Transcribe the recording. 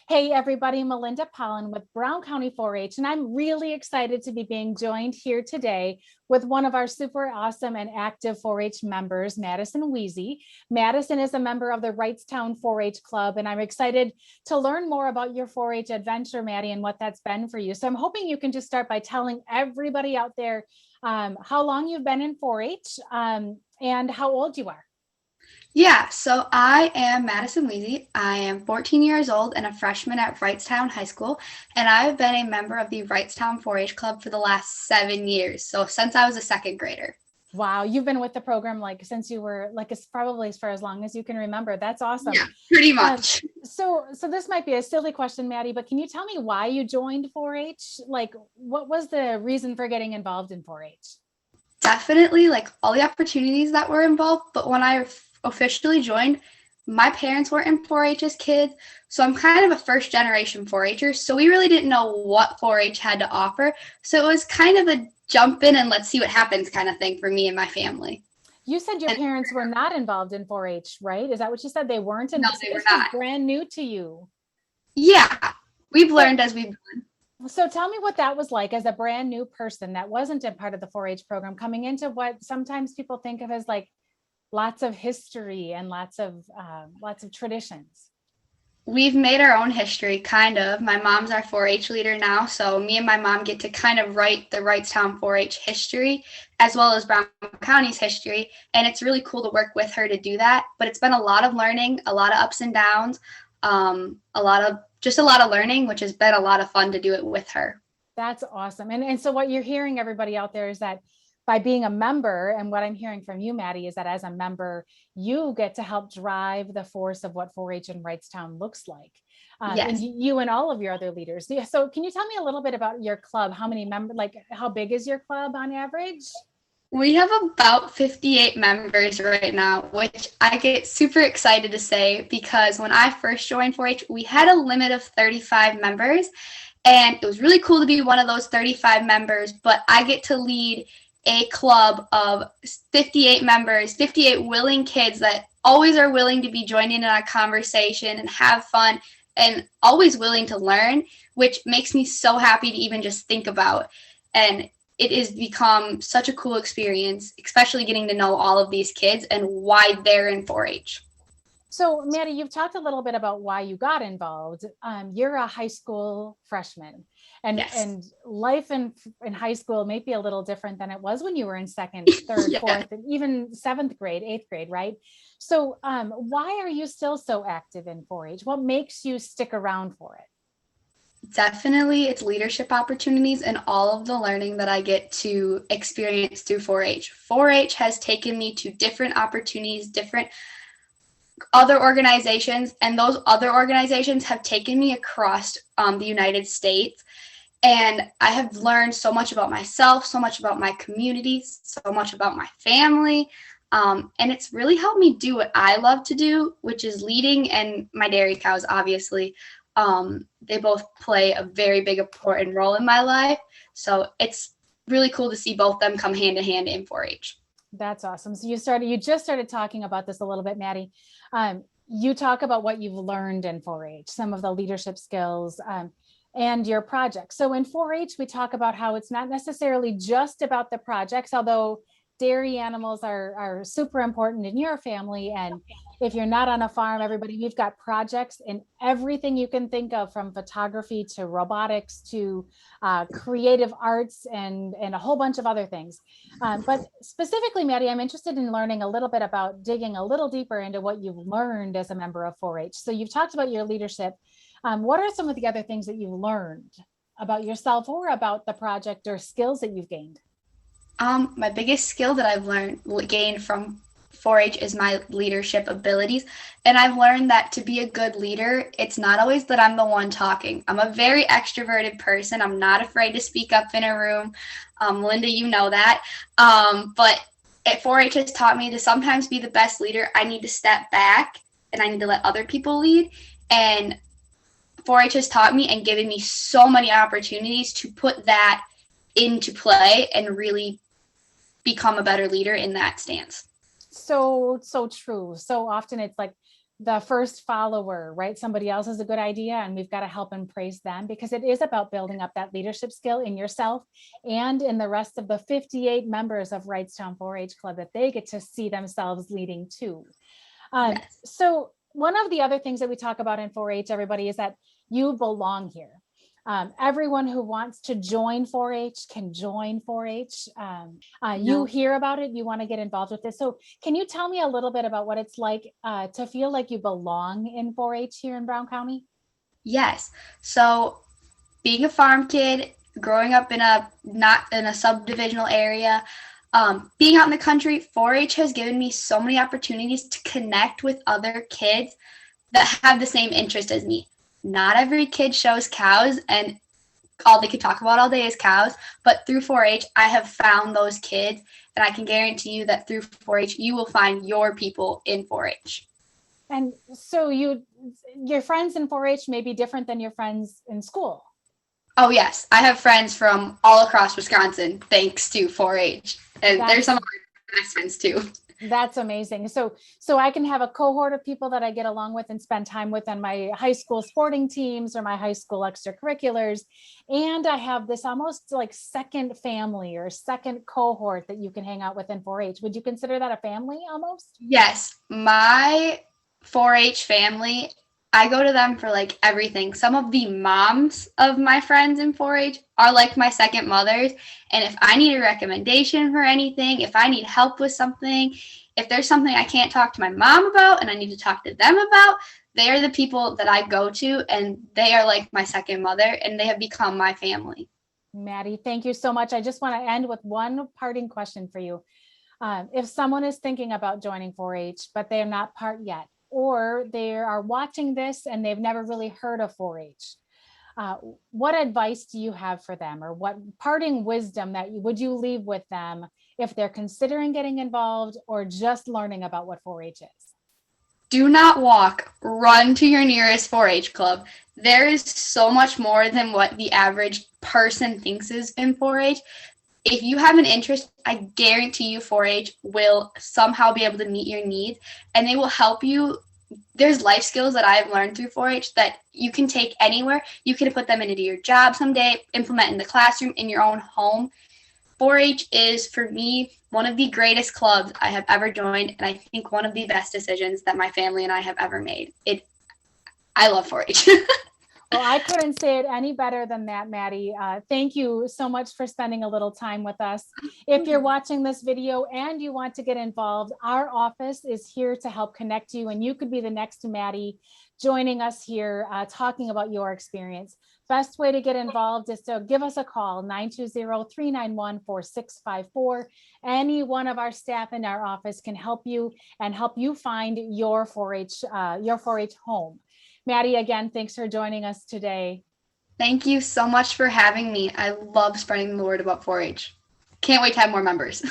Hey everybody, Melinda Pollen with Brown County 4-H, and I'm really excited to be being joined here today with one of our super awesome and active 4-H members, Madison Wiese. Madison is a member of the Wrightstown 4-H Club, and I'm excited to learn more about your 4-H adventure, Maddie, and what that's been for you. So I'm hoping you can just start by telling everybody out there how long you've been in 4-H and how old you are. Yeah, so I am Madison Wiese. I am 14 years old and a freshman at Wrightstown High School, and I've been a member of the Wrightstown 4-H Club for the last 7 years, so since I was a second grader. Wow, you've been with the program since you were it's probably for as long as you can remember. That's awesome. Yeah, pretty much. So this might be a silly question, Maddie, but can you tell me why you joined 4-H? What was the reason for getting involved in 4-H? Definitely all the opportunities that were involved, but when I officially joined, my parents weren't in 4-H as kids, so I'm kind of a first generation 4-Her, so we really didn't know what 4-H had to offer. So it was kind of a jump in and let's see what happens kind of thing for me and my family. You said your parents were not involved in 4-H, right? Is that what you said? They weren't? No, they were not. Brand new to you. Yeah, we've learned as we've gone. So tell me what that was like as a brand new person that wasn't a part of the 4-H program, coming into what sometimes people think of as lots of history and lots of traditions. We've made our own history, kind of. My mom's our 4-H leader now, so me and my mom get to kind of write the Wrightstown 4-H history as well as Brown County's history, and it's really cool to work with her to do that. But it's been a lot of learning, a lot of ups and downs, a lot of learning, which has been a lot of fun to do it with her. That's awesome. And so what you're hearing, everybody out there, is that by being a member, and what I'm hearing from you, Maddie, is that as a member, you get to help drive the force of what 4-H in Wrightstown looks like. Yes. And you and all of your other leaders. So can you tell me a little bit about your club? How many members, how big is your club on average? We have about 58 members right now, which I get super excited to say because when I first joined 4-H, we had a limit of 35 members, and it was really cool to be one of those 35 members, but I get to lead a club of 58 members, 58 willing kids that always are willing to be joining in a conversation and have fun and always willing to learn, which makes me so happy to even just think about. And it has become such a cool experience, especially getting to know all of these kids and why they're in 4-H. So, Maddie, you've talked a little bit about why you got involved. You're a high school freshman, and Yes. and life in high school may be a little different than it was when you were in second, third, Yeah. fourth, and even seventh grade, eighth grade, right? So, why are you still so active in 4-H? What makes you stick around for it? Definitely, it's leadership opportunities and all of the learning that I get to experience through 4-H. 4-H has taken me to different opportunities, different other organizations, and those other organizations have taken me across the United States, and I have learned so much about myself, so much about my community, so much about my family, and it's really helped me do what I love to do, which is leading, and my dairy cows, obviously. They both play a very big important role in my life, so it's really cool to see both them come hand in hand in 4-H. That's awesome. So you just started talking about this a little bit, Maddie. You talk about what you've learned in 4-H, some of the leadership skills, and your projects. So in 4-H, we talk about how it's not necessarily just about the projects, although dairy animals are super important in your family. And if you're not on a farm, everybody, we've got projects in everything you can think of, from photography to robotics to creative arts and a whole bunch of other things. But specifically, Maddie, I'm interested in learning a little bit about digging a little deeper into what you've learned as a member of 4-H. So you've talked about your leadership. What are some of the other things that you've learned about yourself or about the project or skills that you've gained? My biggest skill that I've gained from 4-H is my leadership abilities, and I've learned that to be a good leader, it's not always that I'm the one talking. I'm a very extroverted person. I'm not afraid to speak up in a room. Linda, you know that. But 4-H has taught me to sometimes be the best leader. I need to step back and I need to let other people lead. And 4-H has taught me and given me so many opportunities to put that into play and really become a better leader in that stance. So true. So often it's the first follower, right? Somebody else has a good idea and we've got to help and praise them, because it is about building up that leadership skill in yourself and in the rest of the 58 members of Wrightstown 4-H Club, that they get to see themselves leading too. Yes. So one of the other things that we talk about in 4-H, everybody, is that you belong here. Everyone who wants to join 4-H can join 4-H. You hear about it, you want to get involved with this. So can you tell me a little bit about what it's like to feel like you belong in 4-H here in Brown County? Yes. So being a farm kid, growing up in a not in a subdivisional area, being out in the country, 4-H has given me so many opportunities to connect with other kids that have the same interest as me. Not every kid shows cows and all they could talk about all day is cows, but through 4-H, I have found those kids, and I can guarantee you that through 4-H, you will find your people in 4-H. And so your friends in 4-H may be different than your friends in school. Oh, yes. I have friends from all across Wisconsin thanks to 4-H. And there's some of my best friends too. That's amazing. So I can have a cohort of people that I get along with and spend time with on my high school sporting teams or my high school extracurriculars. And I have this almost like second family or second cohort that you can hang out with in 4-H. Would you consider that a family almost? Yes. My 4-H family, I go to them for like everything. Some of the moms of my friends in 4-H are like my second mothers. And if I need a recommendation for anything, if I need help with something, if there's something I can't talk to my mom about and I need to talk to them about, they are the people that I go to, and they are like my second mother, and they have become my family. Maddie, thank you so much. I just want to end with one parting question for you. If someone is thinking about joining 4-H, but they are not part yet, or they are watching this and they've never really heard of 4-H, what advice do you have for them, or what parting wisdom would you leave with them if they're considering getting involved or just learning about what 4-H is? Do not walk, run to your nearest 4-H club. There is so much more than what the average person thinks is in 4-H. If you have an interest, I guarantee you 4-H will somehow be able to meet your needs, and they will help you. There's life skills that I've learned through 4-H that you can take anywhere. You can put them into your job someday, implement in the classroom, in your own home. 4-H is, for me, one of the greatest clubs I have ever joined, and I think one of the best decisions that my family and I have ever made. I love 4-H. Well, I couldn't say it any better than that, Maddie. Thank you so much for spending a little time with us. If you're watching this video and you want to get involved, our office is here to help connect you, and you could be the next Maddie joining us here, talking about your experience. Best way to get involved is to give us a call, 920-391-4654. Any one of our staff in our office can help you and help you find your 4-H home. Maddie, again, thanks for joining us today. Thank you so much for having me. I love spreading the word about 4-H. Can't wait to have more members.